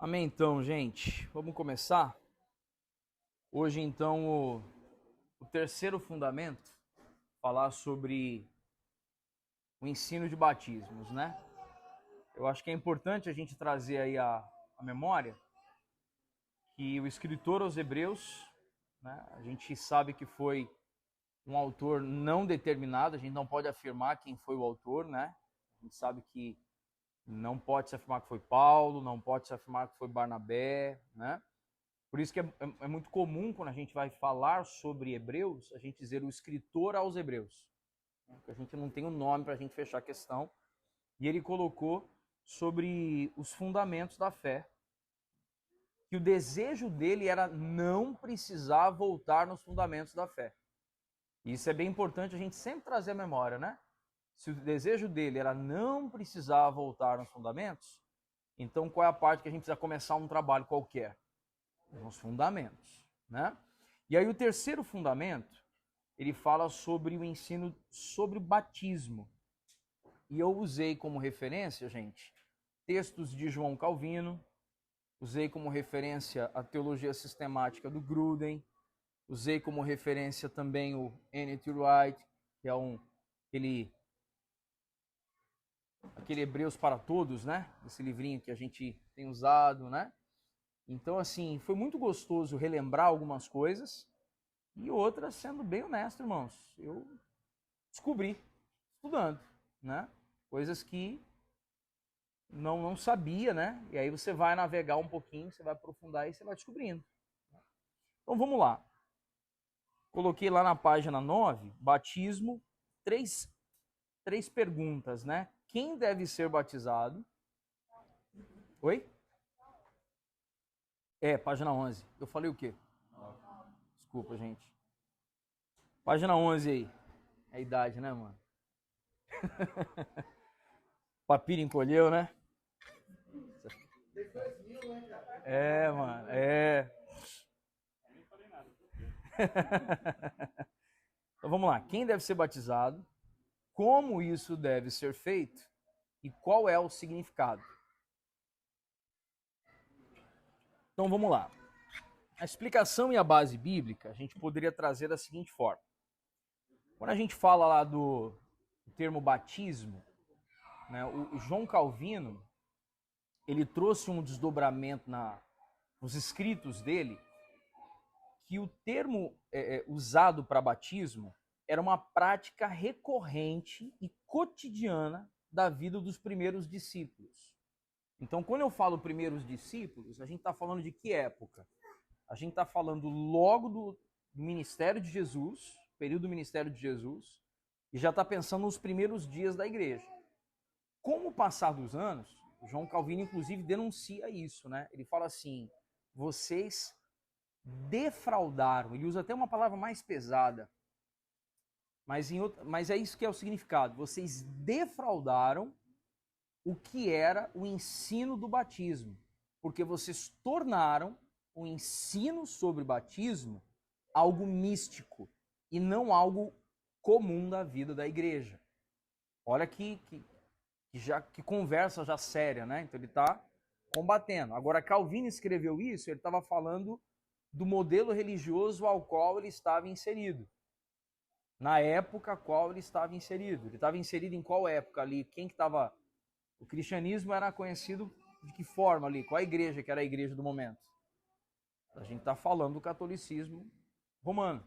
Amém, então, gente. Vamos começar? Hoje, então, o terceiro fundamento, falar sobre o ensino de batismos, né? Eu acho que é importante a gente trazer aí a memória que o escritor aos Hebreus, né? A gente sabe que foi um autor não determinado, a gente não pode afirmar quem foi o autor, né? A gente sabe que não pode se afirmar que foi Paulo, não pode se afirmar que foi Barnabé, né? Por isso que é muito comum, quando a gente vai falar sobre Hebreus, a gente dizer o escritor aos Hebreus. Porque a gente não tem um nome para a gente fechar a questão. E ele colocou sobre os fundamentos da fé. Que o desejo dele era não precisar voltar nos fundamentos da fé. E isso é bem importante a gente sempre trazer a memória, né? Se o desejo dele era não precisar voltar nos fundamentos, então qual é a parte que a gente precisa começar um trabalho qualquer? Nos fundamentos, né? E aí o terceiro fundamento, ele fala sobre o ensino sobre o batismo. E eu usei como referência, gente, textos de João Calvino, usei como referência a teologia sistemática do Gruden, usei como referência também o N.T. Wright, que é aquele Hebreus para Todos, né? Esse livrinho que a gente tem usado, né? Então, assim, foi muito gostoso relembrar algumas coisas e outras, sendo bem honesto, irmãos, eu descobri estudando, né? Coisas que não sabia, né? E aí você vai navegar um pouquinho, você vai aprofundar e você vai descobrindo. Então, vamos lá. Coloquei lá na página 9, batismo, três perguntas, né? Quem deve ser batizado? Oi? Página 11. Eu falei o quê? Desculpa, gente. Página 11 aí. É a idade, né, mano? Papiro encolheu, né? Mano. Então vamos lá. Quem deve ser batizado? Como isso deve ser feito? E qual é o significado? Então vamos lá. A explicação e a base bíblica a gente poderia trazer da seguinte forma. Quando a gente fala lá do termo batismo, né, o João Calvino, ele trouxe um desdobramento nos escritos dele, que o termo usado para batismo era uma prática recorrente e cotidiana da vida dos primeiros discípulos. Então, quando eu falo primeiros discípulos, a gente está falando de que época? A gente está falando logo do ministério de Jesus, período do ministério de Jesus, e já está pensando nos primeiros dias da igreja. Com o passar dos anos, João Calvino, inclusive, denuncia isso, né? Ele fala assim: vocês defraudaram, ele usa até uma palavra mais pesada, mas é isso que é o significado. Vocês defraudaram o que era o ensino do batismo, porque vocês tornaram o ensino sobre o batismo algo místico e não algo comum da vida da igreja. Olha que conversa já séria, né? Então ele está combatendo. Agora, Calvino escreveu isso, ele estava falando do modelo religioso ao qual ele estava inserido. Na época a qual ele estava inserido. Ele estava inserido em qual época ali? Quem que estava... O cristianismo era conhecido de que forma ali? Qual a igreja que era a igreja do momento? A gente está falando do catolicismo romano,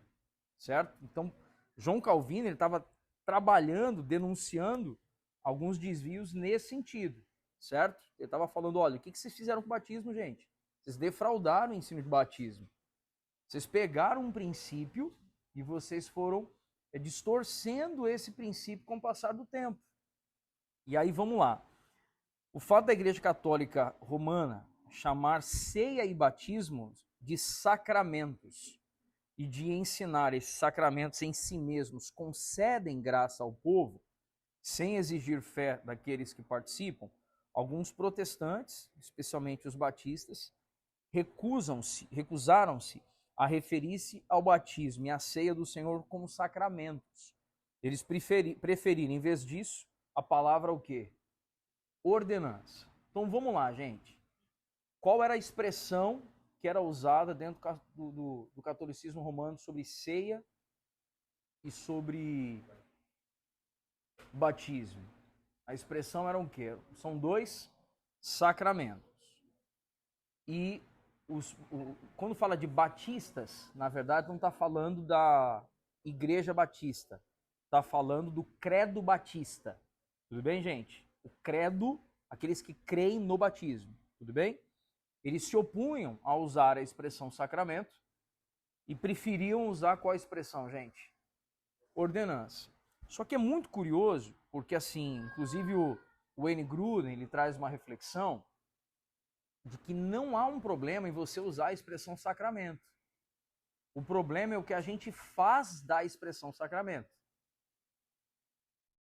certo? Então, João Calvino ele estava trabalhando, denunciando alguns desvios nesse sentido, certo? Ele estava falando, olha, o que vocês fizeram com o batismo, gente? Vocês defraudaram o ensino de batismo. Vocês pegaram um princípio e vocês foram distorcendo esse princípio com o passar do tempo. E aí, vamos lá. O fato da Igreja Católica Romana chamar ceia e batismo de sacramentos e de ensinar esses sacramentos em si mesmos concedem graça ao povo, sem exigir fé daqueles que participam, alguns protestantes, especialmente os batistas, recusaram-se a referir-se ao batismo e à ceia do Senhor como sacramentos. Eles preferiram, em vez disso, a palavra o quê? Ordenança. Então vamos lá, gente. qual era a expressão que era usada dentro do catolicismo romano sobre ceia e sobre batismo? A expressão era o quê? São dois sacramentos. E quando fala de batistas, na verdade não está falando da Igreja Batista. Está falando do credo batista. Tudo bem, gente? O credo, aqueles que creem no batismo. Tudo bem? Eles se opunham a usar a expressão sacramento e preferiam usar qual expressão, gente? Ordenança. Só que é muito curioso, porque assim, inclusive o Wayne Grudem, ele traz uma reflexão de que não há um problema em você usar a expressão sacramento. O problema é o que a gente faz da expressão sacramento.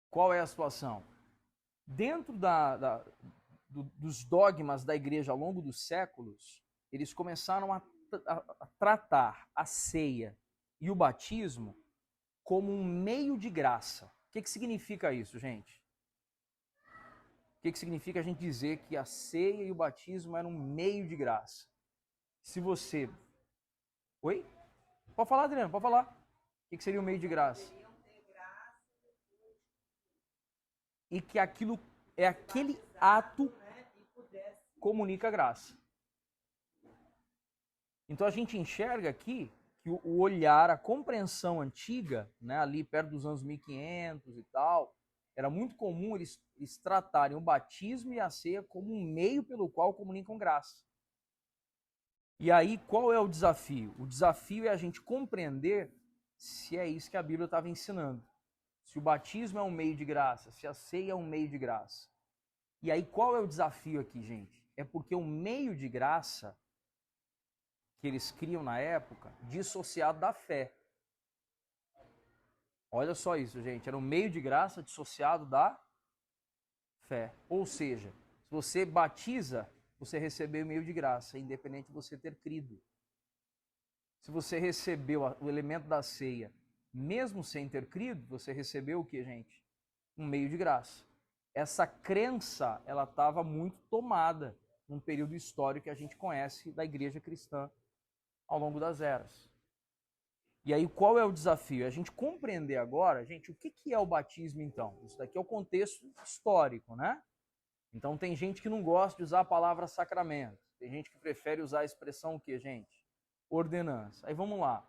Qual é a situação? Dentro dos dogmas da igreja ao longo dos séculos, eles começaram a tratar a ceia e o batismo como um meio de graça. O que significa isso, gente? O que significa a gente dizer que a ceia e o batismo eram um meio de graça? Se você... Oi? Pode falar, Adriano, pode falar. O que seria um meio de graça? E que aquilo é aquele ato comunica graça. Então a gente enxerga aqui que o olhar, a compreensão antiga, né, ali perto dos anos 1500 e tal, era muito comum eles tratarem o batismo e a ceia como um meio pelo qual comunicam graça. E aí, qual é o desafio? O desafio é a gente compreender se é isso que a Bíblia estava ensinando. Se o batismo é um meio de graça, se a ceia é um meio de graça. E aí, qual é o desafio aqui, gente? É porque o meio de graça que eles criam na época, dissociado da fé. Olha só isso, gente. Era um meio de graça dissociado da fé. Ou seja, se você batiza, você recebeu o meio de graça, independente de você ter crido. Se você recebeu o elemento da ceia, mesmo sem ter crido, você recebeu o que, gente? Um meio de graça. Essa crença, ela estava muito tomada num período histórico que a gente conhece da igreja cristã ao longo das eras. E aí, qual é o desafio? É a gente compreender agora, gente, o que é o batismo, então? Isso daqui é o contexto histórico, né? Então, tem gente que não gosta de usar a palavra sacramento. Tem gente que prefere usar a expressão o quê, gente? Ordenança. Aí, vamos lá.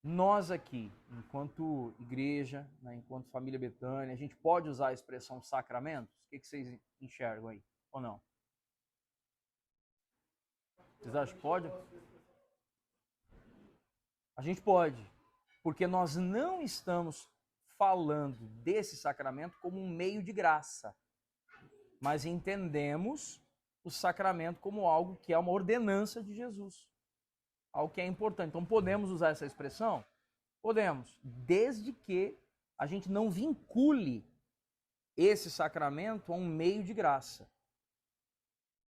Nós aqui, enquanto igreja, né, enquanto família Betânia, a gente pode usar a expressão sacramentos? O que vocês enxergam aí? Ou não? Vocês acham que pode? A gente pode, porque nós não estamos falando desse sacramento como um meio de graça, mas entendemos o sacramento como algo que é uma ordenança de Jesus, algo que é importante. Então, podemos usar essa expressão? Podemos, desde que a gente não vincule esse sacramento a um meio de graça.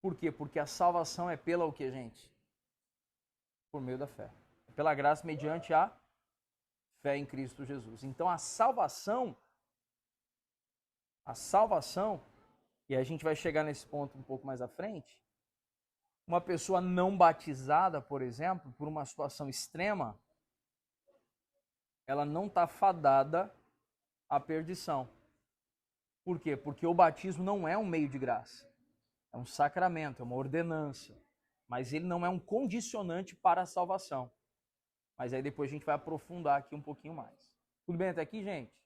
Por quê? Porque a salvação é pela o que, gente? Por meio da fé. Pela graça mediante a fé em Cristo Jesus. Então a salvação, e a gente vai chegar nesse ponto um pouco mais à frente, uma pessoa não batizada, por exemplo, por uma situação extrema, ela não está fadada à perdição. Por quê? Porque o batismo não é um meio de graça. É um sacramento, é uma ordenança. Mas ele não é um condicionante para a salvação. Mas aí depois a gente vai aprofundar aqui um pouquinho mais. Tudo bem até aqui, gente?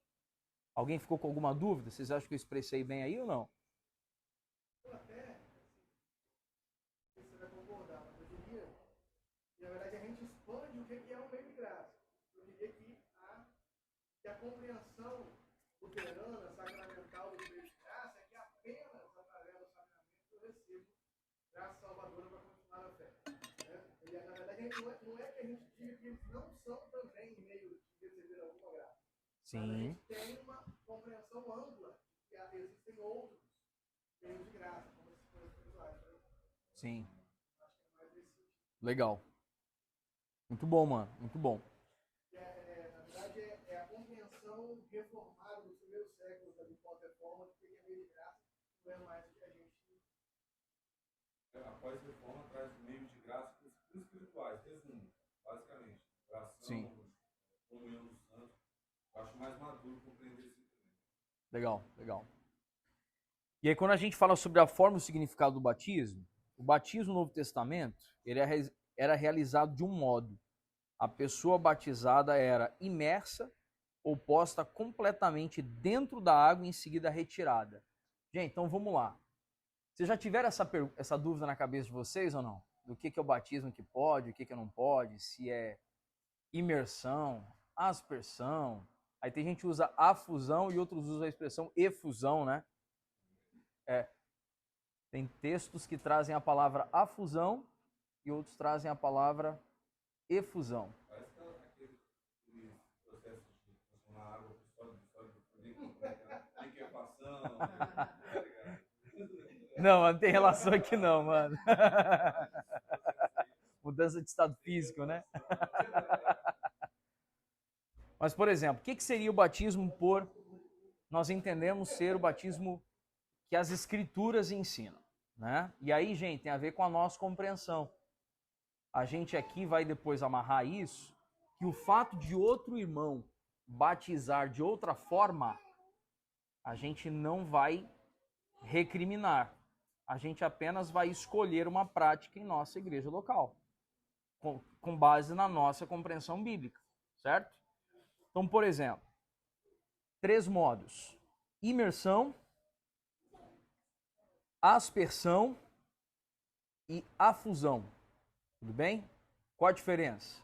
Alguém ficou com alguma dúvida? Vocês acham que eu expressei bem aí ou não? Você vai concordar, mas eu diria que, na verdade, a gente expande o que é o meio de graça. Eu diria que a compreensão luterana, sacramental do meio de graça é que apenas através do sacramento eu recebo graça salvadora para continuar na fé. Né? E, na verdade, não é que a gente diga que eles não são também meio de receber alguma graça. Sim. Mas a gente tem uma compreensão ampla que existem outros meios de graça, como esses coisas pessoais. Sim. Legal. Muito bom, mano. Muito bom. Na verdade, é a compreensão reformada dos primeiros séculos da pós-reforma que é meio de graça, não é mais o que a gente pós-reforma traz meio de graça espirituais, resumo, basicamente, oração, Sim. comunhão dos santos. Eu acho mais maduro compreender esse entendimento. Legal, legal. E aí quando a gente fala sobre a forma e o significado do batismo, o batismo no Novo Testamento, ele era realizado de um modo. A pessoa batizada era imersa ou posta completamente dentro da água e em seguida retirada. Gente, então vamos lá. Vocês já tiveram essa dúvida na cabeça de vocês ou não? Do que é o batismo que pode, o que não pode, se é imersão, aspersão. Aí tem gente que usa afusão e outros usam a expressão efusão, né? Tem textos que trazem a palavra afusão e outros trazem a palavra efusão. Parece que aquele processo de transformar água liquefação, Não tem relação aqui não, mano. Mudança de estado físico, né? Mas, por exemplo, o que seria o batismo por... Nós entendemos ser o batismo que as escrituras ensinam, né? E aí, gente, tem a ver com a nossa compreensão. A gente aqui vai depois amarrar isso, que o fato de outro irmão batizar de outra forma, a gente não vai recriminar. A gente apenas vai escolher uma prática em nossa igreja local, com base na nossa compreensão bíblica, certo? Então, por exemplo, 3 modos: imersão, aspersão e afusão. Tudo bem? Qual a diferença?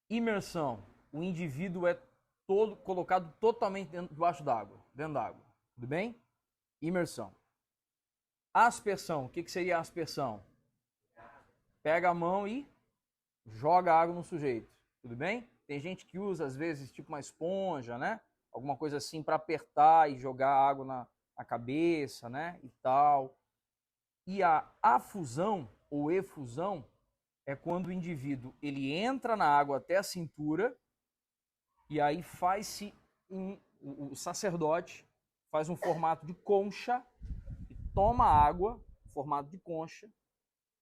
Imersão, o indivíduo é todo colocado totalmente debaixo d'água, dentro d'água. Tudo bem? Imersão. Aspersão, o que seria aspersão? Pega a mão e joga água no sujeito. Tudo bem? Tem gente que usa, às vezes, tipo uma esponja, né? Alguma coisa assim para apertar e jogar água na cabeça, né? E tal. E a afusão ou efusão é quando o indivíduo ele entra na água até a cintura e aí faz-se o sacerdote faz um formato de concha, e toma água, formato de concha,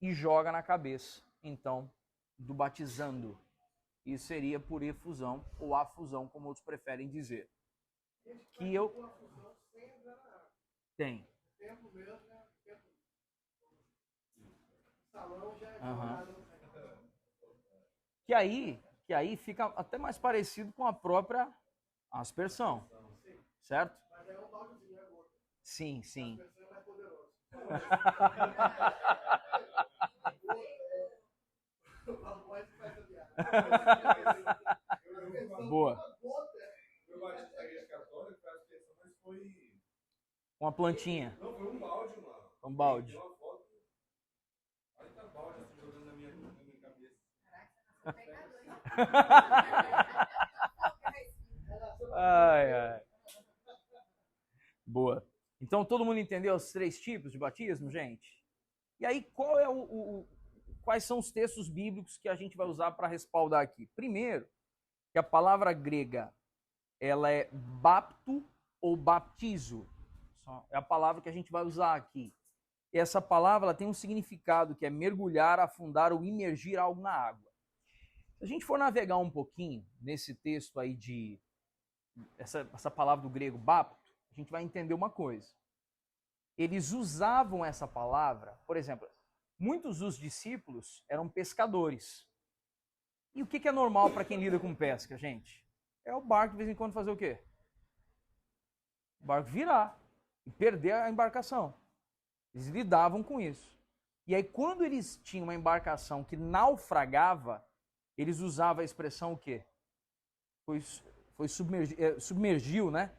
e joga na cabeça, então, do batizando. Isso seria por efusão ou afusão, como outros preferem dizer. Que eu... Tem. Tempo mesmo, né? Salão já é que aí fica até mais parecido com a própria aspersão, certo? Mas é um baldezinho, é gota. Sim, sim. A aspersão é mais poderosa. Boa. Eu bati na igreja católica, a aspersão, mas foi... Uma plantinha. Não, foi um balde, mano. Um balde. Tem uma foto. Olha que balde assim jogando na minha cabeça. Ai. Boa. Então todo mundo entendeu os 3 tipos de batismo, gente? E aí qual é quais são os textos bíblicos que a gente vai usar para respaldar aqui? Primeiro, que a palavra grega ela é bapto ou baptizo. É a palavra que a gente vai usar aqui. E essa palavra ela tem um significado que é mergulhar, afundar ou imergir algo na água. Se a gente for navegar um pouquinho nesse texto aí de essa palavra do grego bapto, a gente vai entender uma coisa. Eles usavam essa palavra, por exemplo, muitos dos discípulos eram pescadores. E o que é normal para quem lida com pesca, gente? É o barco de vez em quando fazer o quê? O barco virar e perder a embarcação. Eles lidavam com isso. E aí quando eles tinham uma embarcação que naufragava, eles usavam a expressão o quê? Submergiu, né?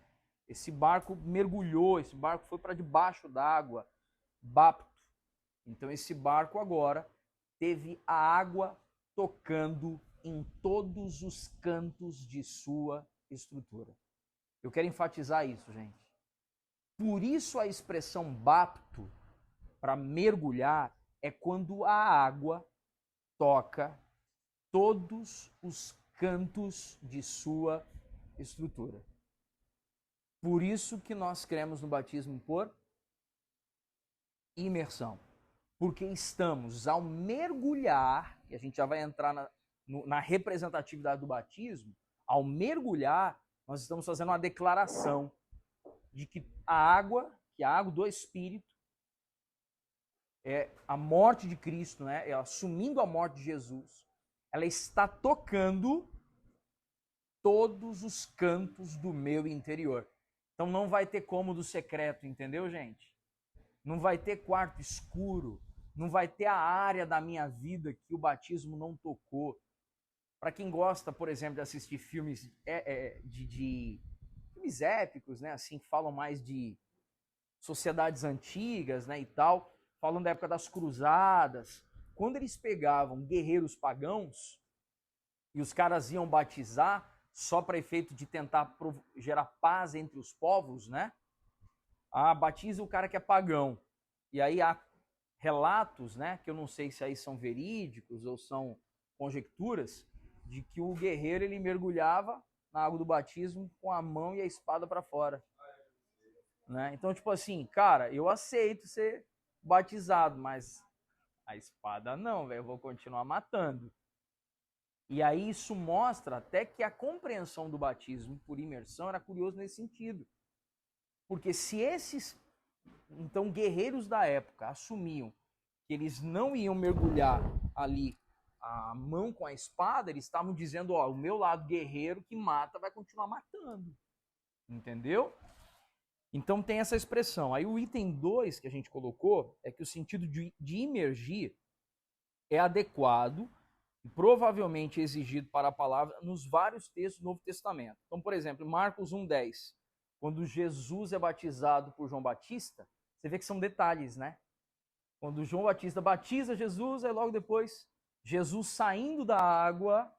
Esse barco mergulhou, esse barco foi para debaixo d'água, bapto. Então esse barco agora teve a água tocando em todos os cantos de sua estrutura. Eu quero enfatizar isso, gente. Por isso a expressão bapto, para mergulhar, é quando a água toca todos os cantos de sua estrutura. Por isso que nós cremos no batismo por imersão. Porque estamos, ao mergulhar, e a gente já vai entrar na representatividade do batismo, ao mergulhar, nós estamos fazendo uma declaração de que a água do Espírito, é a morte de Cristo, né? É assumindo a morte de Jesus, ela está tocando todos os cantos do meu interior. Então não vai ter cômodo secreto, entendeu, gente? Não vai ter quarto escuro, não vai ter a área da minha vida que o batismo não tocou. Para quem gosta, por exemplo, de assistir filmes filmes épicos, né, assim, que falam mais de sociedades antigas, né, e tal, falando da época das cruzadas, quando eles pegavam guerreiros pagãos e os caras iam batizar só para efeito de tentar gerar paz entre os povos, né? Batiza o cara que é pagão. E aí há relatos, né, que eu não sei se aí são verídicos ou são conjecturas, de que o guerreiro ele mergulhava na água do batismo com a mão e a espada para fora. Né? Então, tipo assim, cara, eu aceito ser batizado, mas a espada não, velho, eu vou continuar matando. E aí isso mostra até que a compreensão do batismo por imersão era curioso nesse sentido. Porque se esses, então, guerreiros da época assumiam que eles não iam mergulhar ali a mão com a espada, eles estavam dizendo, ó, o meu lado guerreiro que mata vai continuar matando. Entendeu? Então tem essa expressão. Aí o item 2 que a gente colocou é que o sentido de imergir é adequado e provavelmente exigido para a palavra nos vários textos do Novo Testamento. Então, por exemplo, Marcos 1:10, quando Jesus é batizado por João Batista, você vê que são detalhes, né? Quando João Batista batiza Jesus, aí logo depois Jesus saindo da água,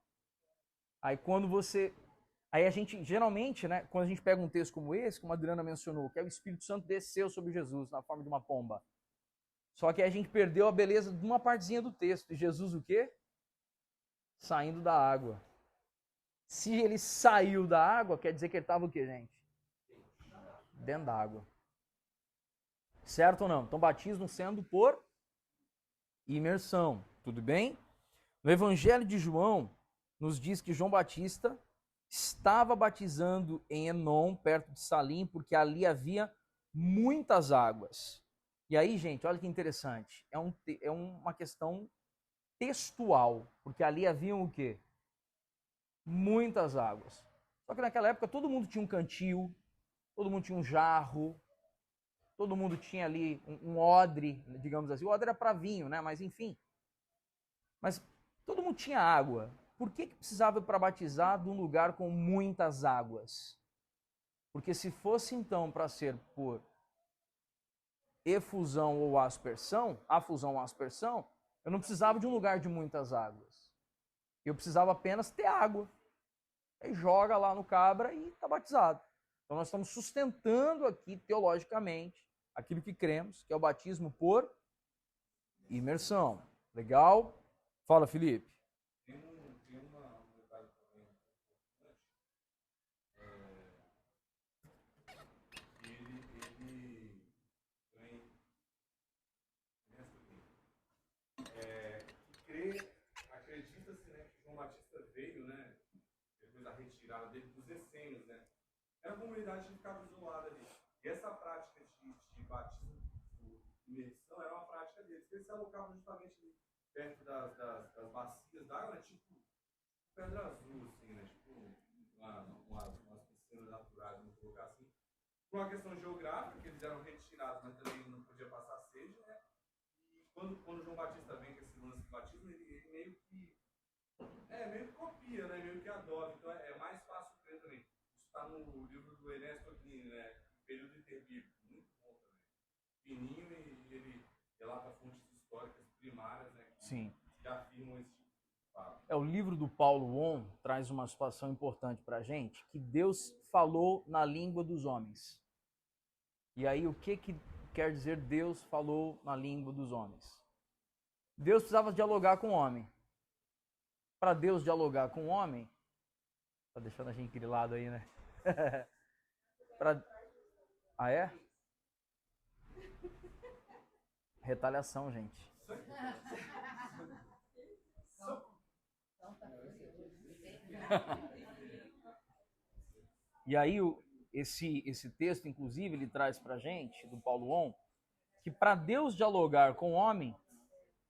aí quando você... Aí a gente, geralmente, né, quando a gente pega um texto como esse, como a Adriana mencionou, que é o Espírito Santo desceu sobre Jesus na forma de uma pomba. Só que a gente perdeu a beleza de uma partezinha do texto. E Jesus o quê? Saindo da água. Se ele saiu da água, quer dizer que ele estava o quê, gente? Dentro da água. Certo ou não? Então, batismo sendo por imersão. Tudo bem? No Evangelho de João, nos diz que João Batista estava batizando em Enom, perto de Salim, porque ali havia muitas águas. E aí, gente, olha que interessante. É uma questão textual, porque ali haviam o quê? Muitas águas. Só que naquela época todo mundo tinha um cantil, todo mundo tinha um jarro, todo mundo tinha ali um odre, digamos assim. O odre era para vinho, né? Mas enfim. Mas todo mundo tinha água. Por que precisava para batizar de um lugar com muitas águas? Porque se fosse então para ser por efusão ou aspersão, afusão ou aspersão, eu não precisava de um lugar de muitas águas. Eu precisava apenas ter água. Aí joga lá no cabra e está batizado. Então nós estamos sustentando aqui teologicamente aquilo que cremos, que é o batismo por imersão. Legal? Fala, Felipe. Acredita-se, né, que João Batista veio, né, depois da retirada dele dos essênios, né, era uma comunidade que ficava isolada ali. E essa prática de batismo por imersão era uma prática deles, que eles se alocavam justamente ali, perto das bacias d'água, né, tipo pedra azul, assim, né, tipo umas piscinas naturais, vamos colocar assim. Por uma questão geográfica, que eles eram retirados, mas também não podia passar sede, né, e quando João Batista vem com esse lance de batismo, ele meio que copia, né? Meio que adota. Então é mais fácil crer também. Isso está no livro do Ernesto Aquino, né? Período interbíblico. Muito bom também. Fininho e ele relata fontes históricas primárias, né? Sim. Que afirmam esse tipo de fato. O livro do Paulo On traz uma situação importante para a gente, que Deus falou na língua dos homens. E aí o que quer dizer Deus falou na língua dos homens? Deus precisava dialogar com o homem. Para Deus dialogar com o homem, tá deixando a gente grilado aí, né? Ah, é? Retaliação, gente. E aí, esse texto, inclusive, ele traz para a gente, do Paulo On, que para Deus dialogar com o homem,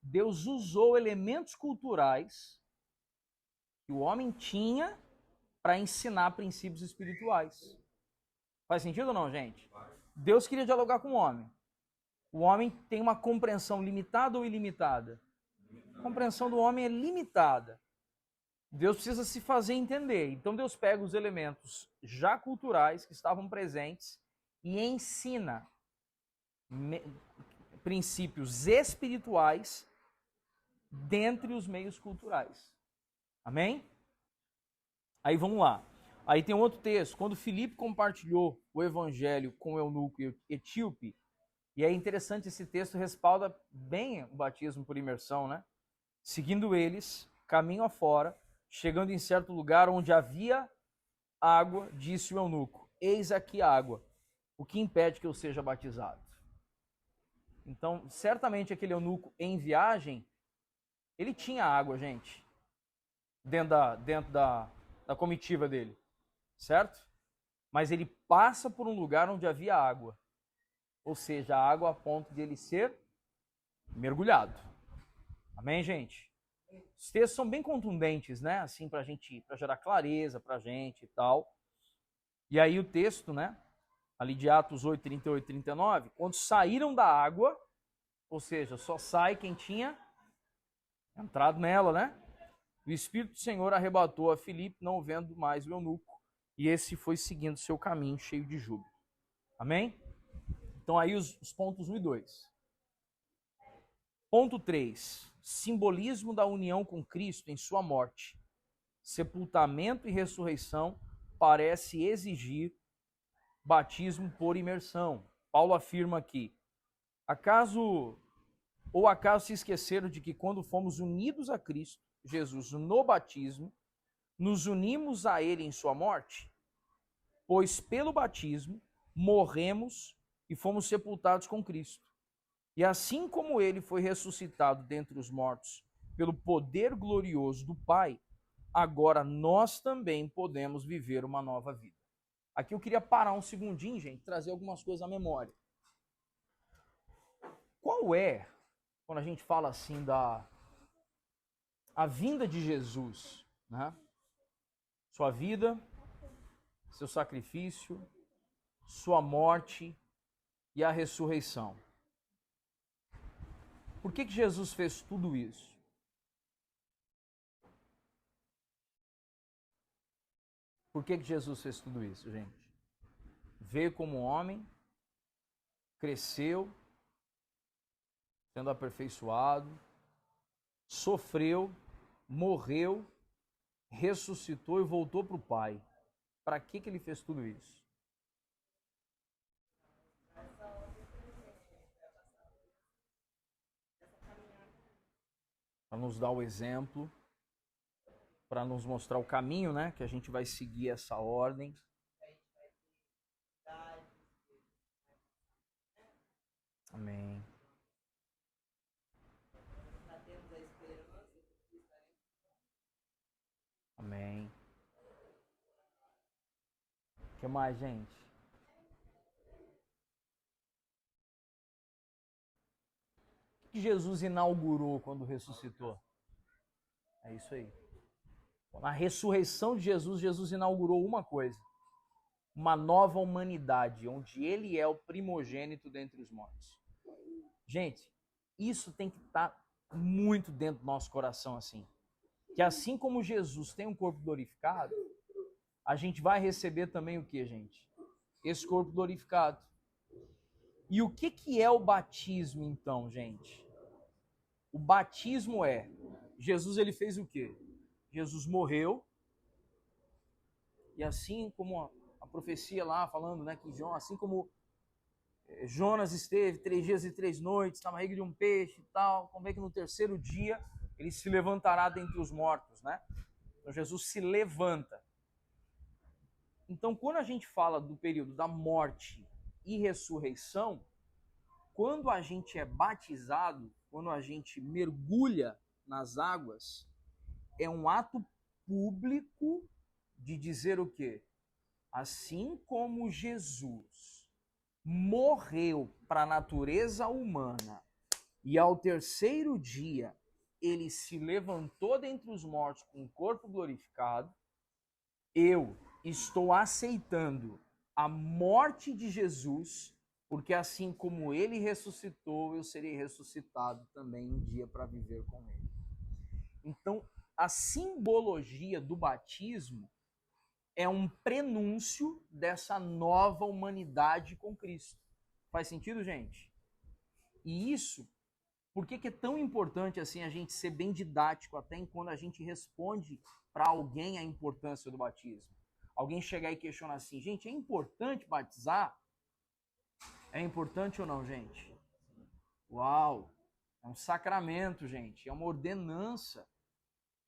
Deus usou elementos culturais que o homem tinha para ensinar princípios espirituais. Faz sentido ou não, gente? Deus queria dialogar com o homem. O homem tem uma compreensão limitada ou ilimitada? A compreensão do homem é limitada. Deus precisa se fazer entender. Então Deus pega os elementos já culturais que estavam presentes e ensina princípios espirituais dentre os meios culturais. Amém? Aí vamos lá. Aí tem um outro texto. Quando Filipe compartilhou o evangelho com o eunuco etíope, e é interessante, esse texto respalda bem o batismo por imersão, né? Seguindo eles, caminho afora, chegando em certo lugar onde havia água, disse o eunuco: eis aqui a água, o que impede que eu seja batizado? Então, certamente aquele eunuco em viagem, ele tinha água, gente, dentro da comitiva dele, certo? Mas ele passa por um lugar onde havia água, ou seja, a água a ponto de ele ser mergulhado. Amém, gente? Os textos são bem contundentes, né? Assim, para gerar clareza pra gente e tal. E aí o texto, né? Ali de Atos 8, 38 e 39, quando saíram da água, ou seja, só sai quem tinha entrado nela, né? O Espírito do Senhor arrebatou a Filipe, não vendo mais o eunuco, e esse foi seguindo seu caminho cheio de júbilo. Amém? Então aí os pontos 1 e 2. Ponto 3. Simbolismo da união com Cristo em sua morte. Sepultamento e ressurreição parece exigir batismo por imersão. Paulo afirma aqui: acaso se esqueceram de que quando fomos unidos a Cristo Jesus no batismo, nos unimos a ele em sua morte? Pois pelo batismo morremos e fomos sepultados com Cristo. E assim como ele foi ressuscitado dentre os mortos pelo poder glorioso do Pai, agora nós também podemos viver uma nova vida. Aqui eu queria parar um segundinho, gente, trazer algumas coisas à memória. Qual é, quando a gente fala assim a vinda de Jesus, né? Sua vida, seu sacrifício, sua morte e a ressurreição. Por que Jesus fez tudo isso? Por que Jesus fez tudo isso, gente? Veio como homem, cresceu, sendo aperfeiçoado, sofreu, morreu, ressuscitou e voltou para o Pai. Para que ele fez tudo isso? Para nos dar o exemplo, para nos mostrar o caminho, né? Que a gente vai seguir essa ordem. Amém. Amém. O que mais, gente? O que Jesus inaugurou quando ressuscitou? É isso aí. Na ressurreição de Jesus, Jesus inaugurou uma coisa: uma nova humanidade, onde ele é o primogênito dentre os mortos. Gente, isso tem que estar muito dentro do nosso coração, assim. Que assim como Jesus tem um corpo glorificado, a gente vai receber também o que, gente? Esse corpo glorificado. E o que é o batismo, então, gente? O batismo é, Jesus ele fez o quê? Jesus morreu, e assim como a profecia lá falando, né, que assim como Jonas esteve 3 dias e 3 noites na barriga de um peixe e tal, como é que no terceiro dia ele se levantará dentre os mortos, né? Então Jesus se levanta. Então quando a gente fala do período da morte e ressurreição, quando a gente é batizado, quando a gente mergulha nas águas, é um ato público de dizer o quê? Assim como Jesus morreu para a natureza humana e ao terceiro dia ele se levantou dentre os mortos com o corpo glorificado, eu estou aceitando a morte de Jesus, porque assim como ele ressuscitou, eu serei ressuscitado também um dia para viver com ele. Então, a simbologia do batismo é um prenúncio dessa nova humanidade com Cristo. Faz sentido, gente? E isso, por que é tão importante assim a gente ser bem didático até quando a gente responde para alguém a importância do batismo? Alguém chegar e questionar assim, gente, é importante batizar? É importante ou não, gente? Uau! É um sacramento, gente. É uma ordenança.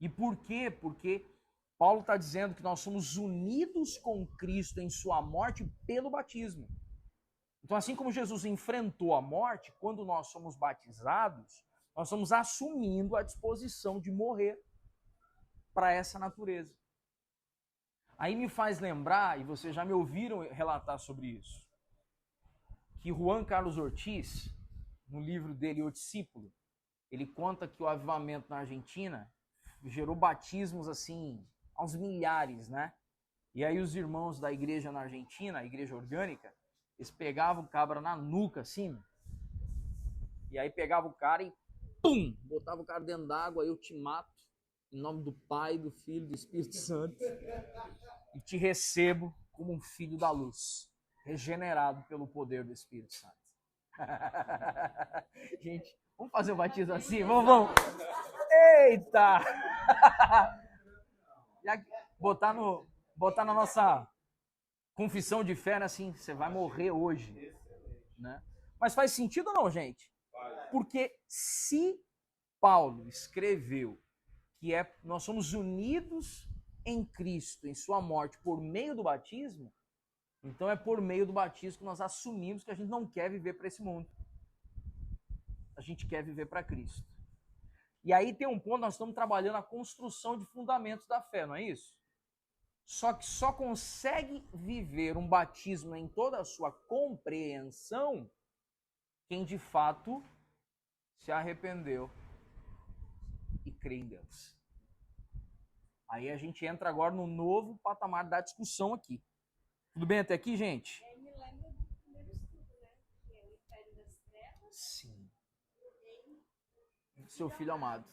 E por quê? Porque Paulo está dizendo que nós somos unidos com Cristo em sua morte pelo batismo. Então, assim como Jesus enfrentou a morte, quando nós somos batizados, nós estamos assumindo a disposição de morrer para essa natureza. Aí me faz lembrar, e vocês já me ouviram relatar sobre isso, que Juan Carlos Ortiz, no livro dele, O Discípulo, ele conta que o avivamento na Argentina gerou batismos assim, aos milhares, né? E aí os irmãos da igreja na Argentina, a igreja orgânica, eles pegavam o cabra na nuca, assim, e aí pegava o cara e pum, botava o cara dentro d'água, eu te mato, em nome do Pai, do Filho e do Espírito Santo, e te recebo como um filho da luz, regenerado pelo poder do Espírito Santo. Gente, vamos fazer o batismo assim? Vamos. Eita! Botar na nossa confissão de fé, né, assim, você vai morrer hoje. Né? Mas faz sentido ou não, gente? Porque se Paulo escreveu que nós somos unidos em Cristo, em sua morte, por meio do batismo, então é por meio do batismo que nós assumimos que a gente não quer viver para esse mundo. A gente quer viver para Cristo. E aí tem um ponto, nós estamos trabalhando a construção de fundamentos da fé, não é isso? Só que só consegue viver um batismo em toda a sua compreensão quem de fato se arrependeu e crê em Deus. Aí a gente entra agora no novo patamar da discussão aqui. Tudo bem até aqui, gente? Me lembra do primeiro estudo, né? Que é o Império das Trevas. Sim. Seu filho amado.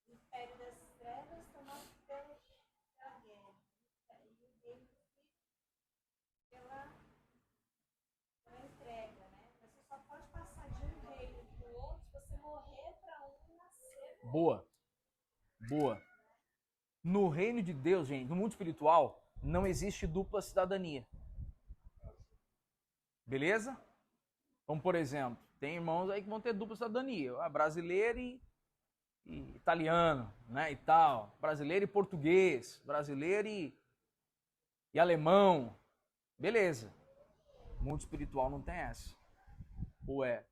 O Império das Trevas tomado pela guerra. E o reino do Filho pela entrega, né? Você só pode passar de um reino para o outro se você morrer para um e nascer. Boa. No reino de Deus, gente, no mundo espiritual, não existe dupla cidadania. Beleza? Então, por exemplo, tem irmãos aí que vão ter dupla cidadania. Brasileiro e italiano, né, e tal. Brasileiro e português. Brasileiro e alemão. Beleza. O mundo espiritual não tem essa. Ou é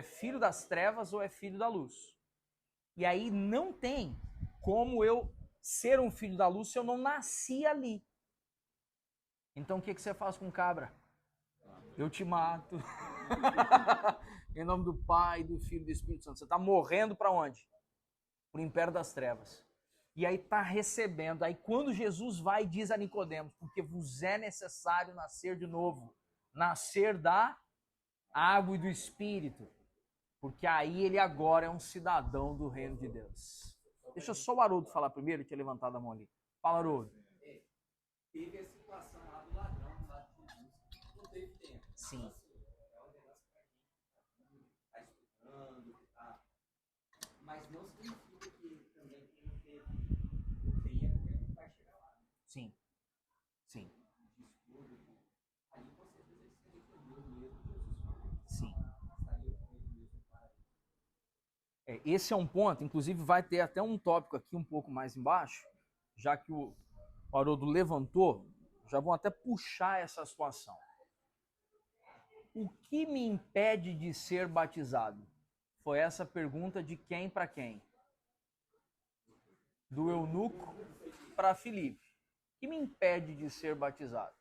filho das trevas ou é filho da luz. E aí não tem como eu ser um filho da luz se eu não nasci ali. Então o que você faz com cabra? Eu te mato. Em nome do Pai, do Filho e do Espírito Santo. Você está morrendo para onde? Para o império das trevas. E aí está recebendo. Aí quando Jesus vai e diz a Nicodemos, porque vos é necessário nascer de novo. Nascer da água e do Espírito. Porque aí ele agora é um cidadão do reino de Deus. Deixa só o Haroldo falar primeiro, ele tinha levantado a mão ali. Fala, Haroldo. Teve a situação lá do ladrão, lá de Jesus. Não teve tempo. Sim. Está estudando, tá? Mas não significa que também quem não teve tempo vai chegar lá. Sim. Sim. Ali com certeza ele se arrependeu mesmo, Jesus falou. Sim. Estaria com ele mesmo para Esse é um ponto, inclusive vai ter até um tópico aqui um pouco mais embaixo, já que o Haroldo levantou, já vou até puxar essa situação. O que me impede de ser batizado? Foi essa pergunta de quem para quem? Do eunuco para Filipe. O que me impede de ser batizado?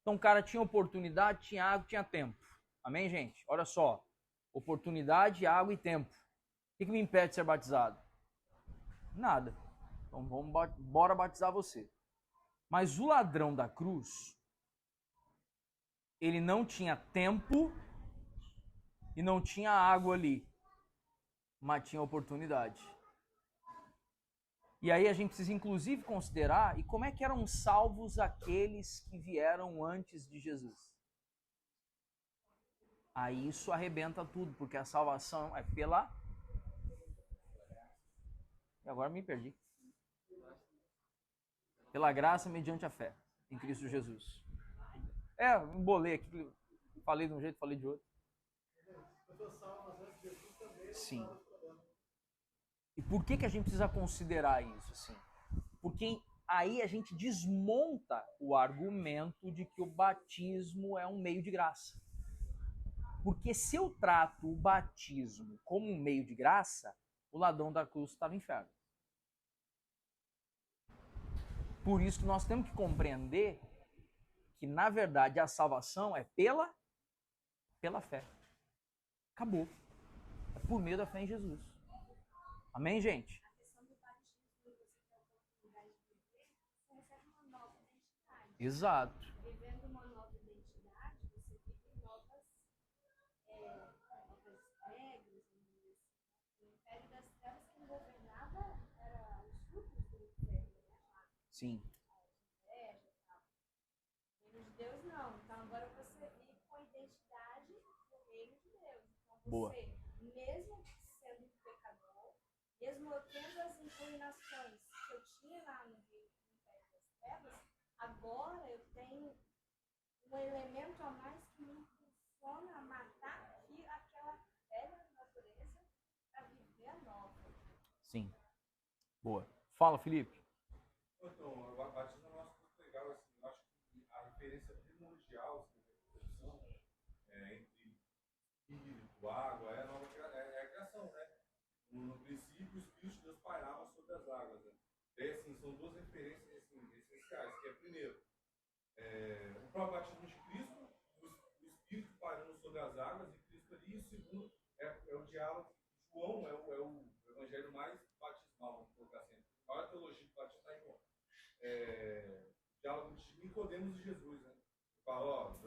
Então o cara tinha oportunidade, tinha água, tinha tempo. Amém, gente? Olha só. Oportunidade, água e tempo. O que me impede de ser batizado? Nada. Então bora batizar você. Mas o ladrão da cruz, ele não tinha tempo e não tinha água ali, mas tinha oportunidade. E aí a gente precisa inclusive considerar, e como é que eram salvos aqueles que vieram antes de Jesus? Aí isso arrebenta tudo, porque a salvação é pela... E agora me perdi. Pela graça mediante a fé em Cristo Jesus. Embolei aqui, falei de um jeito, falei de outro. Sim. E por que a gente precisa considerar isso? Assim? Porque aí a gente desmonta o argumento de que o batismo é um meio de graça. Porque se eu trato o batismo como um meio de graça, o ladrão da cruz está no inferno. Por isso que nós temos que compreender que, na verdade, a salvação é pela fé. Acabou. É por meio da fé em Jesus. Amém, gente? A questão do batismo, você tem a oportunidade de viver, você recebe uma nova identidade. Exato. Vivendo uma nova identidade, você vive novas regras, vamos dizer assim. O Império das Trevas, quem governava era os frutos do Império, né? Sim. A inveja e tal. O reino de Deus não. Então agora você vive com a identidade do reino de Deus. Então você, Boa. mesmo sendo um pecador, mesmo eu tendo as inclinações que eu tinha lá no Império das Trevas, agora eu tenho um elemento a mais que me impulsiona a matar aquela velha natureza para viver a nova. Sim. Boa. Fala, Felipe. Então, o batismo é um negócio muito legal, assim, eu acho que a referência primordial, assim, da concepção, entre espírito, água, é a criação, né? No princípio, o Espírito de Deus pairava sobre as águas, né? E aí, assim, são duas referências assim, essenciais, que é, primeiro, o próprio batismo de Cristo, o Espírito pairando sobre as águas, e Cristo ali, e o segundo é o diálogo. João é o evangelho mais batismal, vamos colocar assim. A maior teologia do batismo está em João. Diálogo de Nicodemos e Jesus, né? Fala, ó,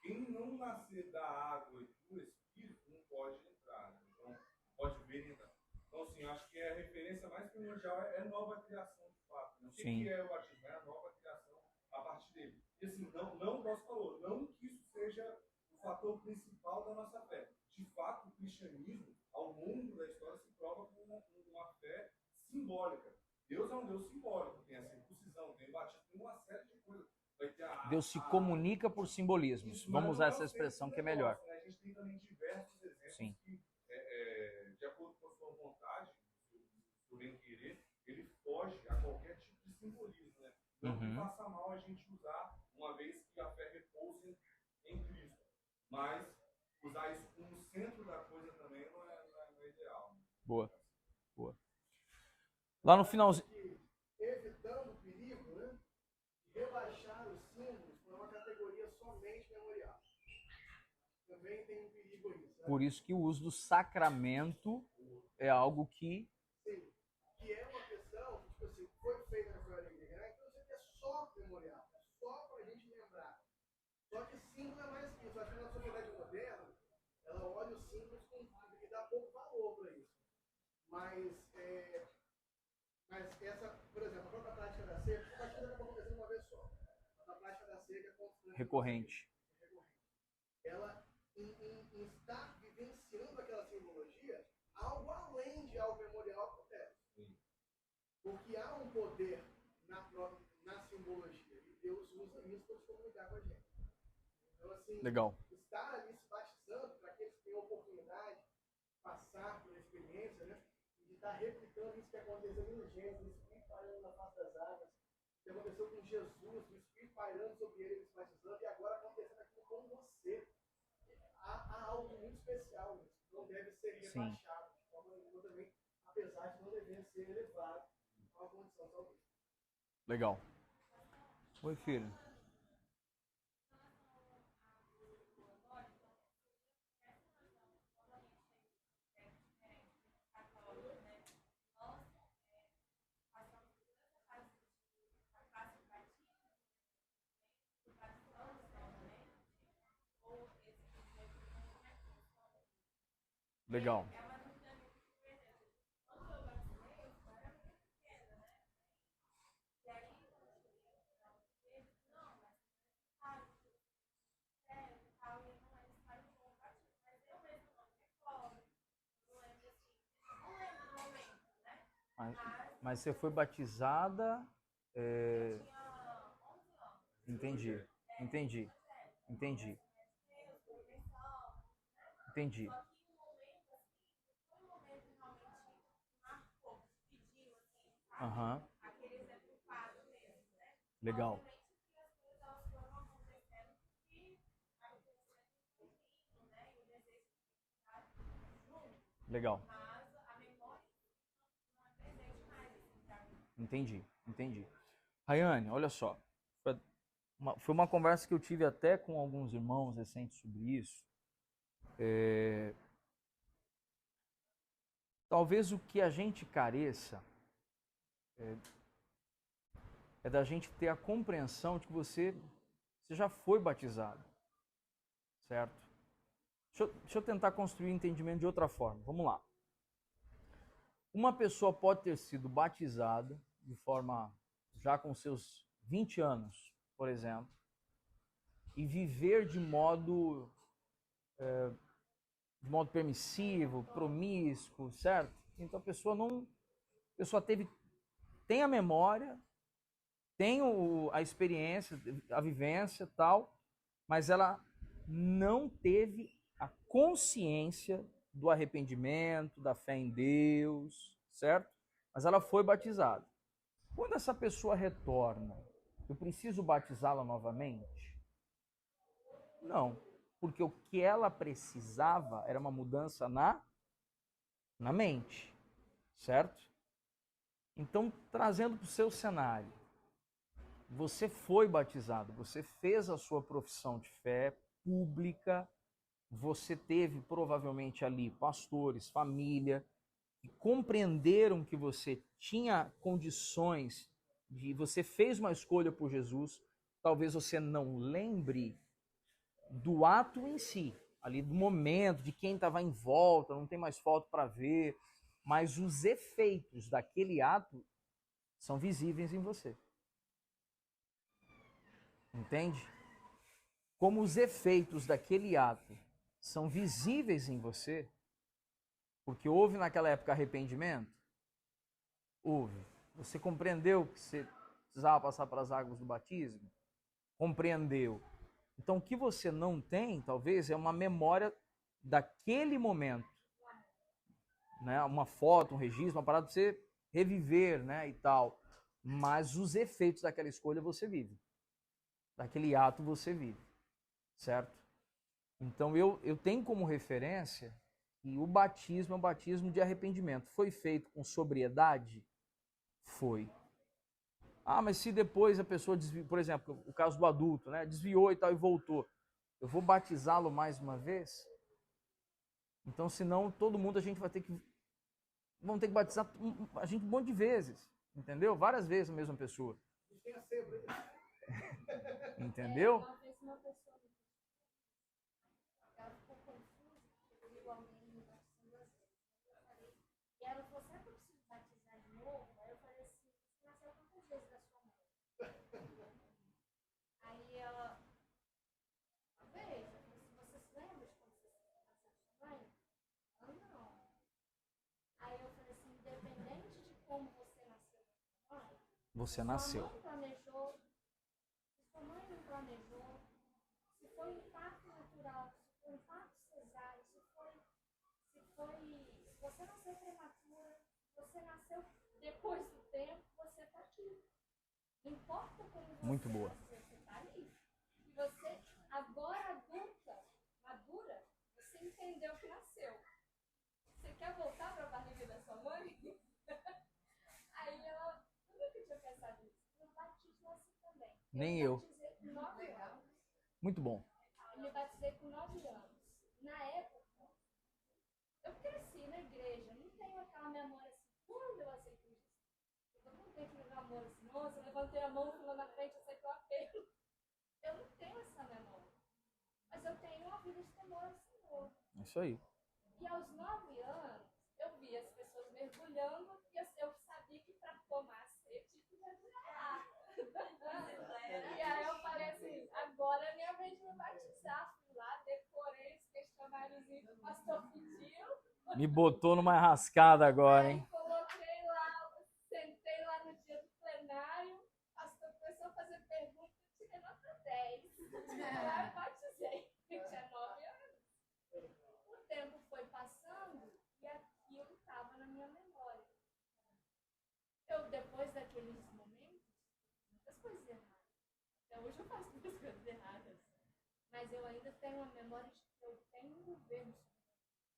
quem não nascer da água e do Espírito não pode entrar, né? Então, pode ver e entrar. Então, assim, acho que a referência mais primordial é nova criação, de fato. Né? O que é o batismo? É a nova criação a partir dele. E assim, não, o nosso falou, não que isso seja o fator principal da nossa fé. De fato, o cristianismo, ao longo da história, se prova como uma fé simbólica. Deus é um Deus simbólico, tem a circuncisão, tem o batismo, tem uma série de coisas. Deus se comunica por simbolismos. Vamos usar essa expressão que é melhor. Né? A gente tem também diversos exemplos Sim. que, de acordo com a sua vontade, seu bem querer, ele foge a qualquer tipo de simbolismo. Né? Não que faça mal a gente usar, uma vez que a fé repousa em Cristo. Mas usar isso como centro da coisa também não é ideal. Né? Boa. Lá no finalzinho. Evitando o perigo, né? De rebaixar os símbolos para uma categoria somente memorial. Também tem um perigo isso. Né? Por isso que o uso do sacramento é algo que... Sim. Que é uma questão, tipo assim, foi feita na Coreia da Igreja, então isso aqui é só memorial, é só para a gente lembrar. Só que símbolo é mais que isso. Acho que na sociedade moderna, ela olha os símbolos e dá pouco valor para isso. Mas essa, por exemplo, a própria prática da ceia, a batida não está acontecendo uma vez só. A prática da ceia é constante. Recorrente. Ela está vivenciando aquela simbologia, algo além de algo memorial acontece. Porque há um poder na simbologia e Deus usa isso para se comunicar com a gente. Então, assim, legal. Estar ali se batizando para aqueles que têm oportunidade de passar por experiência, né? E estar replicando isso que aconteceu em Gênesis, o Espírito pairando na face das águas, que aconteceu com Jesus, o Espírito pairando sobre ele, se batizando, e agora acontecendo aquilo com você. Há algo muito especial nisso, não deve ser rebaixado. ser elevado a uma condição talvez. Legal. Oi, filho. Legal. Mas você foi batizada. Entendi. Entendi. Entendi. Entendi. Aham. Legal. Legal. Entendi, entendi. Rayane, olha só. Foi uma conversa que eu tive até com alguns irmãos recentes sobre isso. Talvez o que a gente careça é da gente ter a compreensão de que você já foi batizado, certo? Deixa eu tentar construir o entendimento de outra forma. Vamos lá. Uma pessoa pode ter sido batizada de forma já com seus 20 anos, por exemplo, e viver de modo permissivo, promíscuo, certo? Então a pessoa tem a memória, tem a experiência, a vivência, tal, mas ela não teve a consciência do arrependimento, da fé em Deus, certo? Mas ela foi batizada. Quando essa pessoa retorna, eu preciso batizá-la novamente? Não, porque o que ela precisava era uma mudança na mente, certo? Então, trazendo para o seu cenário, você foi batizado, você fez a sua profissão de fé pública, você teve provavelmente ali pastores, família, que compreenderam que você tinha condições você fez uma escolha por Jesus, talvez você não lembre do ato em si, ali do momento, de quem estava em volta, não tem mais foto para ver, mas os efeitos daquele ato são visíveis em você. Entende? Como os efeitos daquele ato são visíveis em você, porque houve naquela época arrependimento? Houve. Você compreendeu que você precisava passar pelas águas do batismo? Compreendeu. Então, o que você não tem, talvez, é uma memória daquele momento. Né? Uma foto, um registro, uma parada para você reviver, né? E tal. Mas os efeitos daquela escolha você vive. Daquele ato você vive. Certo? Então, eu tenho como referência que o batismo é um batismo de arrependimento. Foi feito com sobriedade? Foi. Ah, mas se depois a pessoa desviou, por exemplo, o caso do adulto, né? Desviou e tal e voltou. Eu vou batizá-lo mais uma vez? Então, senão, todo mundo vamos ter que batizar a gente um monte de vezes. Entendeu? Várias vezes a mesma pessoa. Entendeu? Uma vez uma pessoa ela ficou confusa, porque viu alguém me batizando duas vezes. Eu falei, e ela falou, será que eu preciso batizar de novo? Aí eu falei assim, você nasceu quantas vezes da sua mãe? Aí ela, uma vez, eu falei assim, você se lembra de quando você nasceu da sua mãe? Ela, não. Aí eu falei assim, independente de como você nasceu da sua mãe, Você nasceu. sua mãe planejou, se sua mãe não planejou, se foi um parto natural, se foi um parto cesáreo, se você nasceu prematura, você nasceu depois do tempo, você está aqui. Não importa como você Muito boa. nasceu, você está ali. E você, agora adulta, madura, você entendeu que nasceu. Você quer voltar para a barriga da sua mãe? Nem eu eu. me batizei com 9 anos. Muito bom. Eu me batizei com 9 anos. Na época, eu cresci na igreja, não tenho aquela memória assim, quando eu aceitei Jesus. Eu não tenho aquele namoro assim, nossa, eu levantei a mão, fui lá na frente, aceitei o apelo. Eu não tenho essa memória. Mas eu tenho uma vida de temor ao Senhor. Isso aí. E aos 9 anos, eu vi as pessoas mergulhando e eu sabia que para tomar sede tinha que mergulhar. E aí eu falei assim, agora é minha vez de me batizar. Fui lá, decorei os questionáriozinhos que o pastor pediu. Me botou numa enrascada agora, Aí hein? coloquei lá, sentei lá no dia do plenário, o pastor começou a fazer perguntas, eu tirei nota 10. Aí eu batizei. Eu tinha 9 anos. O tempo foi passando e aquilo estava na minha memória. Eu, depois daqueles momentos, muitas coisas erradas. Até hoje eu faço muitas coisas erradas. Mas eu ainda tenho uma memória de que eu tenho um governo sobre mim.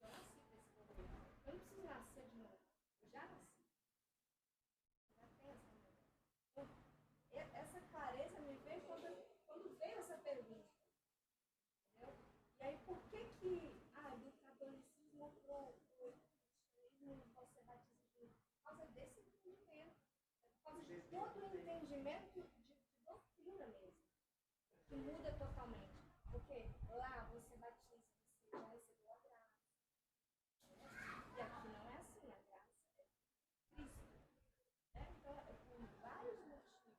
Eu nasci com esse governo. Eu não preciso nascer de novo. Eu já nasci. Eu já tenho essa memória. Então, essa clareza me veio quando veio essa pergunta. Entendeu? E aí, por que do catolicismo pro cristianismo você batiza de novo? Por causa desse entendimento. Por causa de todo o entendimento de doutrina mesmo. Que muda totalmente. Porque lá você batiza, você já recebeu a graça. E aqui não é assim, a graça é Cristo. Né? Então, por vários motivos,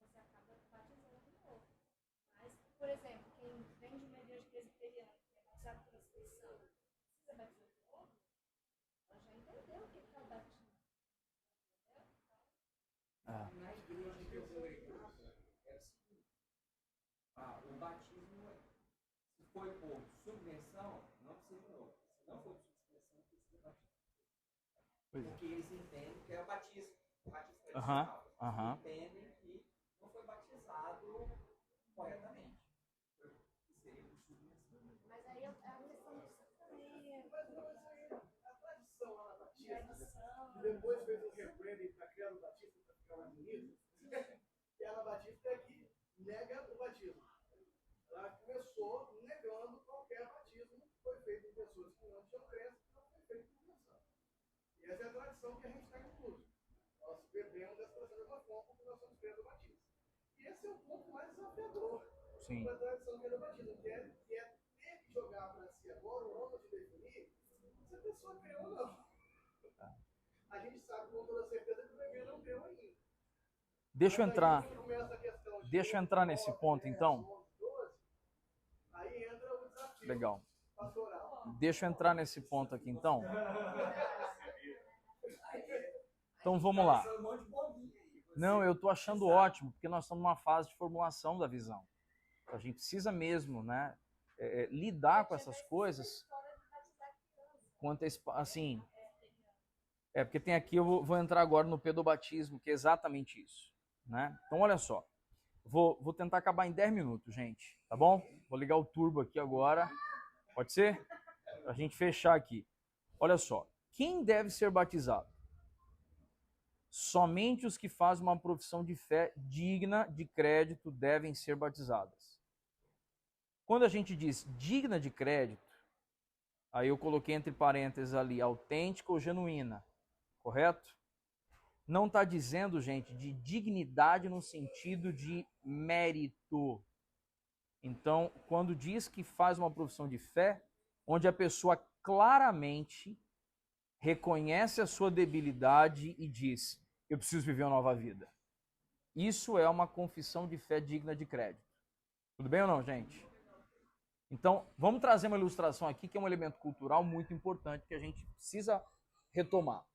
você acaba batizando de novo. Mas, por exemplo, quem vem de uma igreja presbiteriana, que é batizado pelo Espírito Santo, precisa batizar de novo, ela já entendeu o que é o batismo. Entendeu? Na igreja que eu congregava, era o seguinte: o batismo, se foi por submersão, não precisa de novo. Se não for por submersão, precisa batismo. Porque eles entendem que é o batismo tradicional. Eles entendem que não foi batizado corretamente. Seria por submersão. Mas aí é a questão do sacramento. Mas não, isso aí, a tradição lá na Batista, Tradição. e depois fez um rebranding para criar o Batista, para ficar mais bonito, e a Batista é que nega o batismo. Ela começou negando qualquer batismo que foi feito em pessoas que não tinham crença, que não foi feito por conversão. E essa é a tradição que a gente está incluso. Nós bebemos dessa tradição de alguma forma porque nós somos crentes do batismo. E esse é o ponto mais desafiador da tradição que é do batismo, que é ter que jogar para si agora o ânimo de definir se a pessoa creu ou não. A gente sabe com toda certeza que o bebê não creu ainda. Deixa eu entrar nesse ponto, então. Aí entra o desafio. Legal. Pastoral. Deixa eu entrar nesse ponto aqui, então. Então, vamos lá. Não, eu estou achando ótimo, porque nós estamos numa fase de formulação da visão. A gente precisa mesmo, né, lidar com essas coisas. Assim, porque tem aqui, eu vou entrar agora no pedobatismo, que é exatamente isso. Né? Então, olha só. Vou tentar acabar em 10 minutos, gente. Tá bom? Vou ligar o turbo aqui agora. Pode ser? Pra gente fechar aqui. Olha só. Quem deve ser batizado? Somente os que fazem uma profissão de fé digna de crédito devem ser batizadas. Quando a gente diz digna de crédito, aí eu coloquei entre parênteses ali, autêntica ou genuína. Correto? Não está dizendo, gente, de dignidade no sentido de mérito. Então, quando diz que faz uma profissão de fé, onde a pessoa claramente reconhece a sua debilidade e diz: eu preciso viver uma nova vida. Isso é uma confissão de fé digna de crédito. Tudo bem ou não, gente? Então, vamos trazer uma ilustração aqui que é um elemento cultural muito importante que a gente precisa retomar.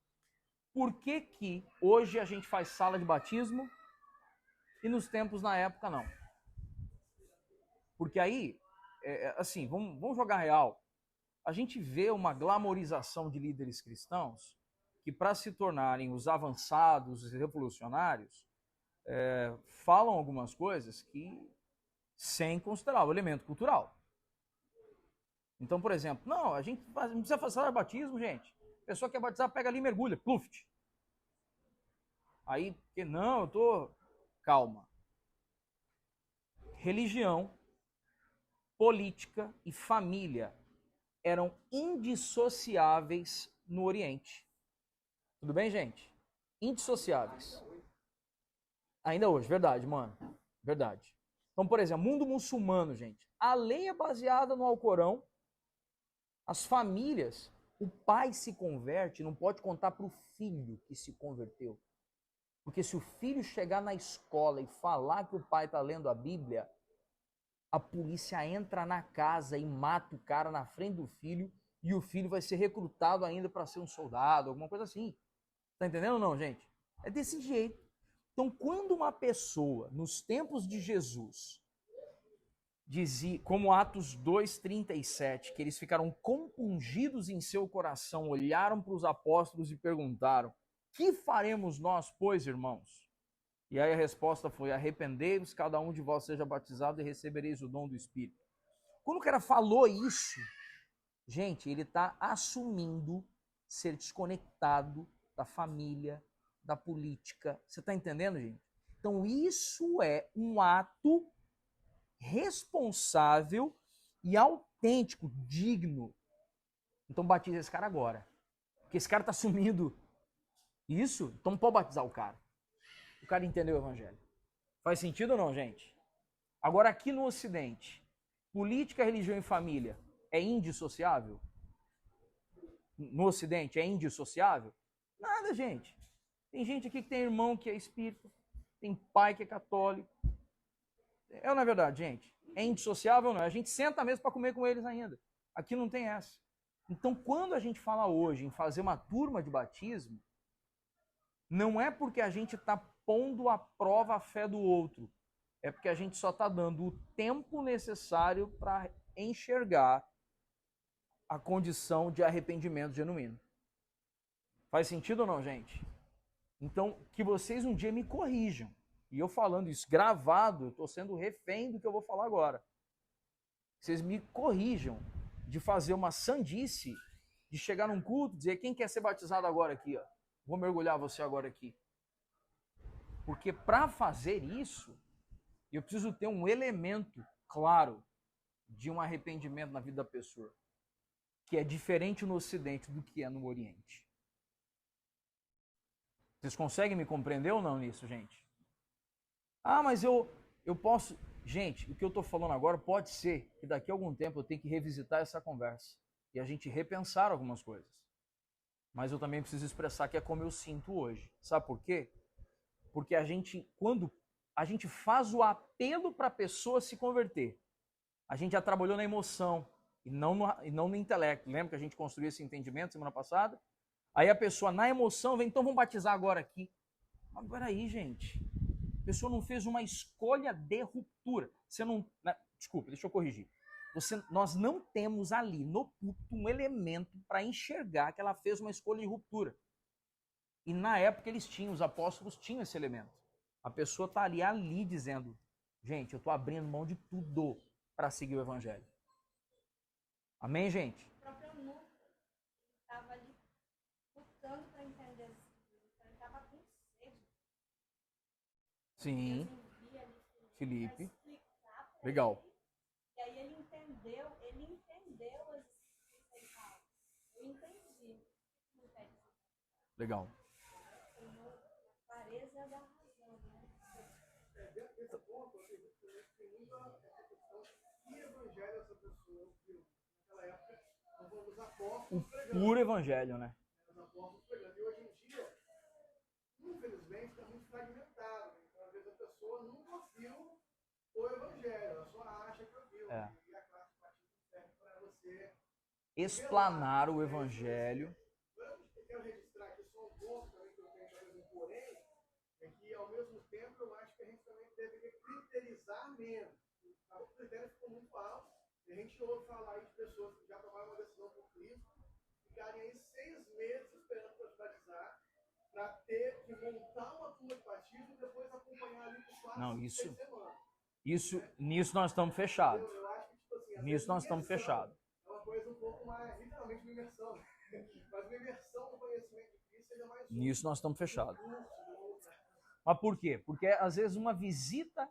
Por que hoje a gente faz sala de batismo e nos tempos na época não? Porque aí, assim, vamos jogar real. A gente vê uma glamorização de líderes cristãos que, para se tornarem os avançados, os revolucionários, falam algumas coisas que, sem considerar o elemento cultural. Então, por exemplo, não, a gente não precisa fazer sala de batismo, gente. A pessoa quer batizar, pega ali e mergulha, pluft. Aí, porque não, eu tô calma. Religião, política e família eram indissociáveis no Oriente. Tudo bem, gente? Indissociáveis. Ainda hoje, verdade, mano. Verdade. Então, por exemplo, mundo muçulmano, gente. A lei é baseada no Alcorão. As famílias, o pai se converte, não pode contar para o filho que se converteu. Porque se o filho chegar na escola e falar que o pai está lendo a Bíblia, a polícia entra na casa e mata o cara na frente do filho e o filho vai ser recrutado ainda para ser um soldado, alguma coisa assim. Tá entendendo ou não, gente? É desse jeito. Então, quando uma pessoa, nos tempos de Jesus, dizia, como Atos 2:37, que eles ficaram compungidos em seu coração, olharam para os apóstolos e perguntaram: que faremos nós, pois, irmãos? E aí a resposta foi: arrependei-vos, cada um de vós seja batizado e recebereis o dom do Espírito. Quando o cara falou isso, gente, ele está assumindo ser desconectado da família, da política. Você está entendendo, gente? Então isso é um ato responsável e autêntico, digno. Então batiza esse cara agora. Porque esse cara está assumindo isso, então não pode batizar o cara. O cara entendeu o evangelho. Faz sentido ou não, gente? Agora, aqui no Ocidente, política, religião e família é indissociável? No Ocidente é indissociável? Nada, gente. Tem gente aqui que tem irmão que é espírita, tem pai que é católico. É ou não é verdade, gente? É indissociável ou não? A gente senta mesmo para comer com eles ainda. Aqui não tem essa. Então, quando a gente fala hoje em fazer uma turma de batismo, não é porque a gente está pondo à prova a fé do outro. É porque a gente só está dando o tempo necessário para enxergar a condição de arrependimento genuíno. Faz sentido ou não, gente? Então, que vocês um dia me corrijam. E eu falando isso gravado, eu estou sendo refém do que eu vou falar agora. Vocês me corrijam de fazer uma sandice, de chegar num culto e dizer: quem quer ser batizado agora aqui? Ó? Vou mergulhar você agora aqui. Porque para fazer isso, eu preciso ter um elemento claro de um arrependimento na vida da pessoa, que é diferente no Ocidente do que é no Oriente. Vocês conseguem me compreender ou não nisso, gente? Ah, mas eu posso... Gente, o que eu estou falando agora pode ser que daqui a algum tempo eu tenha que revisitar essa conversa e a gente repensar algumas coisas. Mas eu também preciso expressar que é como eu sinto hoje. Sabe por quê? Porque quando a gente faz o apelo para a pessoa se converter, a gente já trabalhou na emoção e não no intelecto. Lembra que a gente construiu esse entendimento semana passada? Aí a pessoa, na emoção, vem: então vamos batizar agora aqui. Mas peraí, gente. A pessoa não fez uma escolha de ruptura. Você não... Desculpa, deixa eu corrigir. Nós não temos ali no púlpito um elemento para enxergar que ela fez uma escolha de ruptura. E na época os apóstolos tinham esse elemento. A pessoa está ali dizendo: gente, eu estou abrindo mão de tudo para seguir o evangelho. Amém, gente? O próprio Nuno estava ali lutando para entender as coisas. Ele estava com sede. Sim. Felipe. Explicar Legal. ele, e aí ele entendeu as escrituras. Ele fala: eu entendi. Legal. A clareza da razão, né? Desse ponto, eu acredito que tem muita questão de que evangelho essa pessoa viu. Naquela época, nós vamos os apóstolos pregando. Puro evangelho, né? Os apóstolos pregando. E hoje em dia, infelizmente, está muito fragmentado. Então, às vezes, a pessoa nunca ouviu o evangelho, ela só acha que ouviu. É. E a classe batista serve para você Explanar o evangelho. Eu quero registrar aqui só um ponto também que eu tenho, talvez um porém, é que ao mesmo tempo eu acho que a gente também deveria criterizar menos. O critério ficou muito alto, e a gente ouve falar aí de pessoas que já tomaram uma decisão por Cristo, ficarem aí 6 meses esperando para se batizar, para ter que montar uma turma de batismo e depois acompanhar ali por 4 Não, ou isso- 6 semanas. Nisso nós estamos fechados. Eu acho que, tipo assim, às Nisso vezes nós estamos imersão fechados. é uma coisa um pouco mais, literalmente uma imersão, mas uma imersão no conhecimento de Cristo seja mais Nisso nós estamos fechados. Mas por quê? Porque às vezes uma visita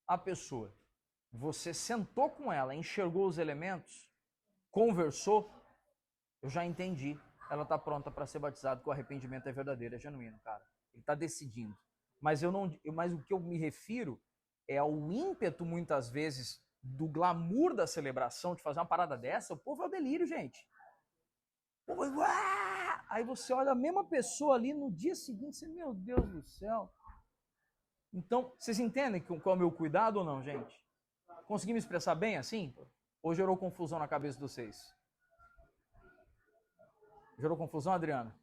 à pessoa, você sentou com ela, enxergou os elementos, conversou, eu já entendi. Ela está pronta para ser batizada, que o arrependimento é verdadeiro, é genuíno, cara. Ele está decidindo. Mas o que eu me refiro é ao ímpeto, muitas vezes, do glamour da celebração, de fazer uma parada dessa. O povo é o delírio, gente. O povo, aí você olha a mesma pessoa ali no dia seguinte, você, meu Deus do céu. Então, vocês entendem qual é o meu cuidado ou não, gente? Consegui me expressar bem assim? Ou gerou confusão na cabeça de vocês? Gerou confusão, Adriana?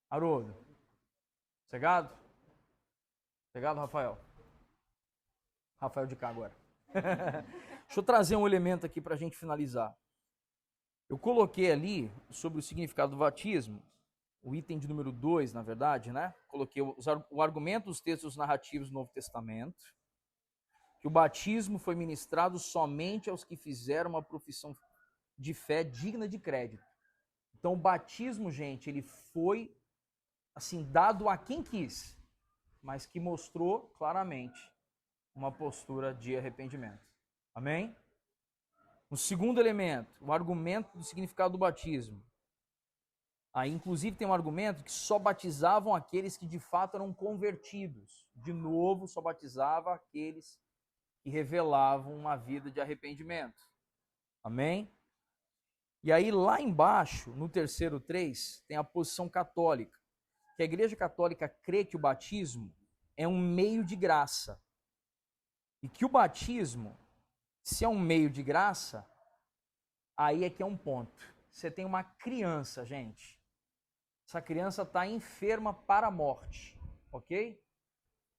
Haroldo? Cegado? Cegado, Rafael? Rafael de cá agora. Deixa eu trazer um elemento aqui para a gente finalizar. Eu coloquei ali sobre o significado do batismo, o item de número 2, na verdade, né? Coloquei o argumento dos textos narrativos do Novo Testamento, que o batismo foi ministrado somente aos que fizeram uma profissão de fé digna de crédito. Então, o batismo, gente, ele foi, assim, dado a quem quis, mas que mostrou claramente uma postura de arrependimento. Amém? O segundo elemento, o argumento do significado do batismo. Aí, inclusive, tem um argumento que só batizavam aqueles que de fato eram convertidos. De novo, só batizava aqueles que revelavam uma vida de arrependimento. Amém? E aí, lá embaixo, no terceiro 3, tem a posição católica. Que a Igreja Católica crê que o batismo é um meio de graça. E que o batismo, se é um meio de graça, aí é que é um ponto. Você tem uma criança, gente. Essa criança está enferma para a morte, ok?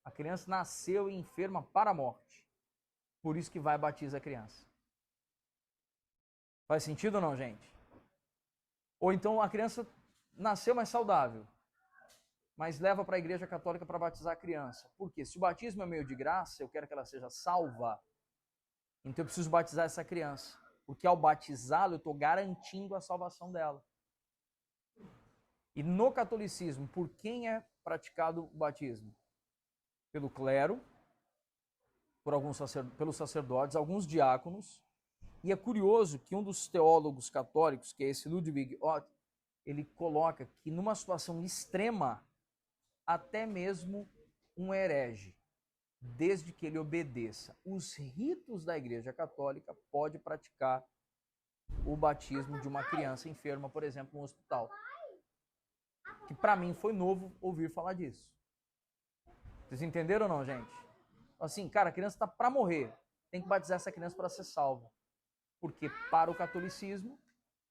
A criança nasceu enferma para a morte. Por isso que vai e batiza a criança. Faz sentido ou não, gente? Ou então a criança nasceu mais saudável, mas leva para a Igreja Católica para batizar a criança. Por quê? Se o batismo é meio de graça, eu quero que ela seja salva, então eu preciso batizar essa criança. Porque ao batizá-la, eu estou garantindo a salvação dela. E no catolicismo, por quem é praticado o batismo? Pelo clero, pelos sacerdotes, alguns diáconos. E é curioso que um dos teólogos católicos, que é esse Ludwig Ott, ele coloca que numa situação extrema, até mesmo um herege, desde que ele obedeça os ritos da Igreja Católica, pode praticar o batismo de uma criança enferma, por exemplo, no hospital. Que para mim foi novo ouvir falar disso. Vocês entenderam ou não, gente? Assim, cara, a criança está para morrer. Tem que batizar essa criança para ser salva. Porque para o catolicismo,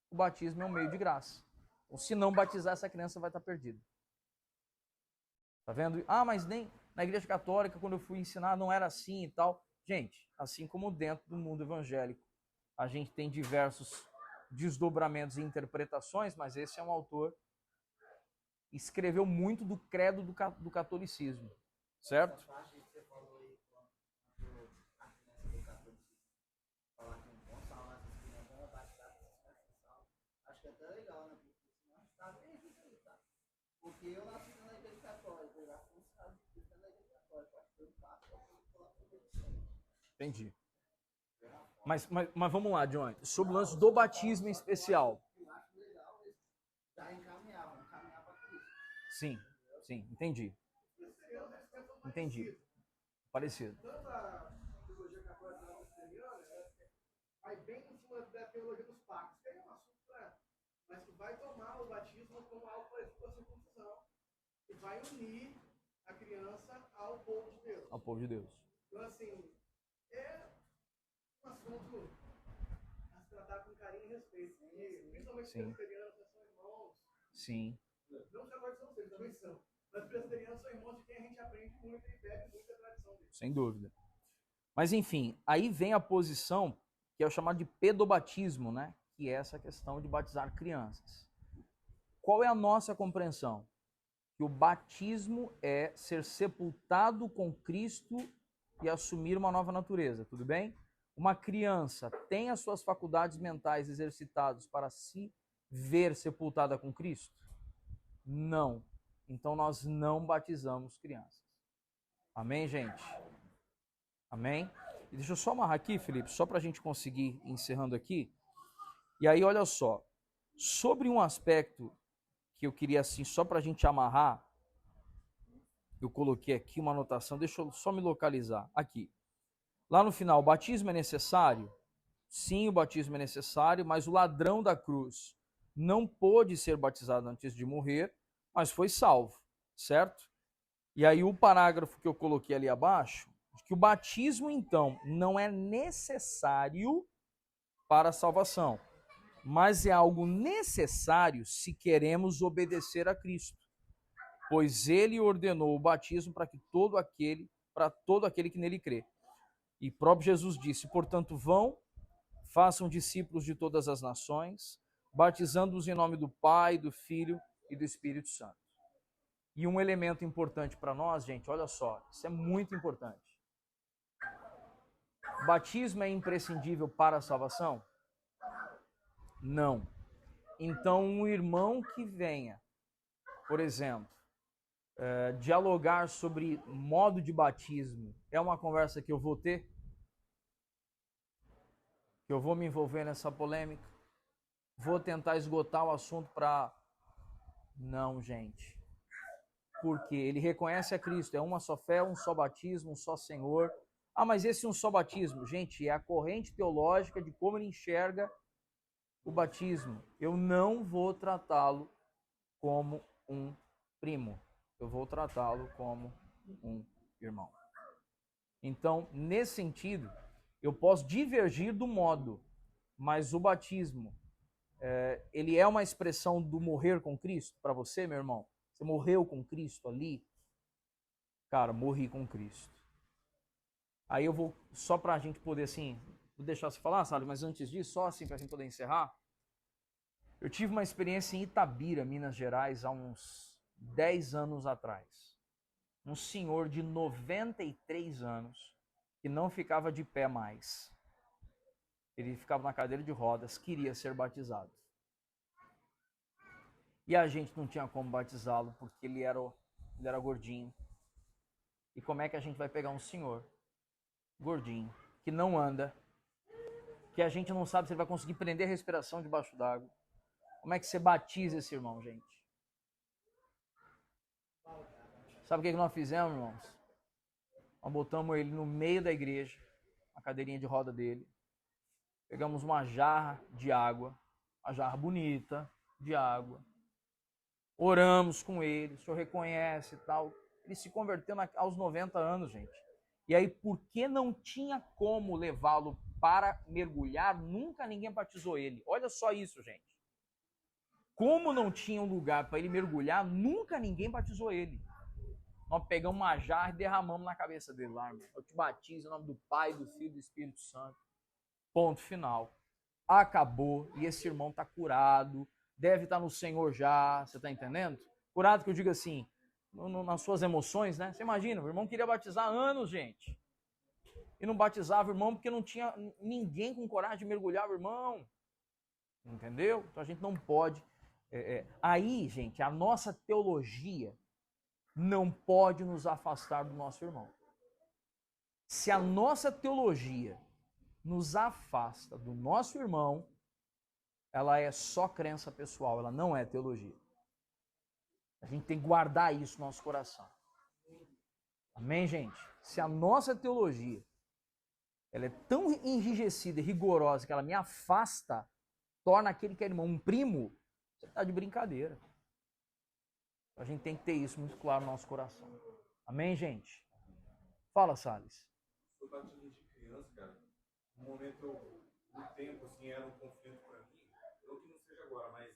o batismo é um meio de graça. Ou se não batizar, essa criança vai estar perdida. Tá vendo? Ah, mas nem na Igreja Católica, quando eu fui ensinar, não era assim e tal. Gente, assim como dentro do mundo evangélico, a gente tem diversos desdobramentos e interpretações, mas esse é um autor que escreveu muito do credo do catolicismo, certo? Acho que é até legal, né? Tá bem isso, tá? Porque eu nasci na Igreja Católica, eu nasci na Igreja Católica, acho que eu faço Entendi. Mas vamos lá, John. Sobre o lance do batismo em especial. Eu acho legal já encaminhar para Cristo. Sim, entendi. Entendi. Parecido. Tanto a teologia católica presbiteriana, vai bem em cima da teologia dos pactos, que é um assunto mas que vai tomar o batismo como algo parecido com a circuncisão e vai unir a criança ao povo de Deus. Ao povo de Deus. Então, assim, é um assunto a se tratar com carinho e respeito. E, principalmente os presbiterianos são irmãos. Sim. Não só agora são vocês, também são. Mas os presbiterianos são irmãos de quem a gente aprende muito e bebe muita tradição deles. Sem dúvida. Mas enfim, aí vem a posição que é o chamado de pedobatismo, né? Que é essa questão de batizar crianças. Qual é a nossa compreensão? Que o batismo é ser sepultado com Cristo e assumir uma nova natureza, tudo bem? Uma criança tem as suas faculdades mentais exercitadas para se ver sepultada com Cristo? Não. Então nós não batizamos crianças. Amém, gente? Amém? E deixa eu só amarrar aqui, Felipe, só para a gente conseguir ir encerrando aqui. E aí, olha só, sobre um aspecto que eu queria, assim, só para a gente amarrar, eu coloquei aqui uma anotação, deixa eu só me localizar aqui. Lá no final, o batismo é necessário? Sim, o batismo é necessário, mas o ladrão da cruz não pôde ser batizado antes de morrer, mas foi salvo, certo? E aí o parágrafo que eu coloquei ali abaixo, que o batismo, então, não é necessário para a salvação, mas é algo necessário se queremos obedecer a Cristo, pois ele ordenou o batismo para todo aquele que nele crê. E próprio Jesus disse: portanto, vão, façam discípulos de todas as nações, batizando-os em nome do Pai, do Filho e do Espírito Santo. E um elemento importante para nós, gente, olha só, isso é muito importante. Batismo é imprescindível para a salvação? Não. Então, um irmão que venha, por exemplo, dialogar sobre modo de batismo, é uma conversa que eu vou ter? Que eu vou me envolver nessa polêmica? Vou tentar esgotar o assunto para... Não, gente. Porque ele reconhece a Cristo, é uma só fé, um só batismo, um só Senhor. Ah, mas esse um só batismo, gente, é a corrente teológica de como ele enxerga o batismo. Eu não vou tratá-lo como um primo. Eu vou tratá-lo como um irmão. Então, nesse sentido, eu posso divergir do modo, mas o batismo, ele é uma expressão do morrer com Cristo para você, meu irmão? Você morreu com Cristo ali? Cara, morri com Cristo. Aí eu vou, só para a gente poder assim, vou deixar você falar, sabe? Mas antes disso, só assim para a gente poder encerrar. Eu tive uma experiência em Itabira, Minas Gerais, há uns 10 anos atrás. Um senhor de 93 anos, que não ficava de pé mais. Ele ficava na cadeira de rodas, queria ser batizado. E a gente não tinha como batizá-lo, porque ele era gordinho. E como é que a gente vai pegar um senhor gordinho, que não anda, que a gente não sabe se ele vai conseguir prender a respiração debaixo d'água? Como é que você batiza esse irmão, gente? Sabe o que nós fizemos, irmãos? Nós botamos ele no meio da igreja, a cadeirinha de roda dele. Pegamos uma jarra de água, uma jarra bonita de água. Oramos com ele, o senhor reconhece e tal. Ele se converteu aos 90 anos, gente. E aí, porque não tinha como levá-lo para mergulhar, nunca ninguém batizou ele. Olha só isso, gente. Como não tinha um lugar para ele mergulhar, nunca ninguém batizou ele. Nós pegamos uma jarra e derramamos na cabeça dele lá, irmão. Eu te batizo em nome do Pai, do Filho e do Espírito Santo. Ponto final. Acabou. E esse irmão está curado. Deve estar no Senhor já. Você está entendendo? Curado que eu digo assim, nas suas emoções, né? Você imagina, o irmão queria batizar há anos, gente. E não batizava o irmão porque não tinha ninguém com coragem de mergulhar o irmão. Entendeu? Então a gente não pode. Aí, gente, a nossa teologia não pode nos afastar do nosso irmão. Se a nossa teologia nos afasta do nosso irmão, ela é só crença pessoal, ela não é teologia. A gente tem que guardar isso no nosso coração. Amém, gente? Se a nossa teologia ela é tão enrijecida e rigorosa que ela me afasta, torna aquele que é irmão um primo, você está de brincadeira. A gente tem que ter isso muito claro no nosso coração. Amém, gente? Fala, Salles. Eu batismo de criança, cara, no momento, no tempo, assim, era um conflito para mim, não que não seja agora, mas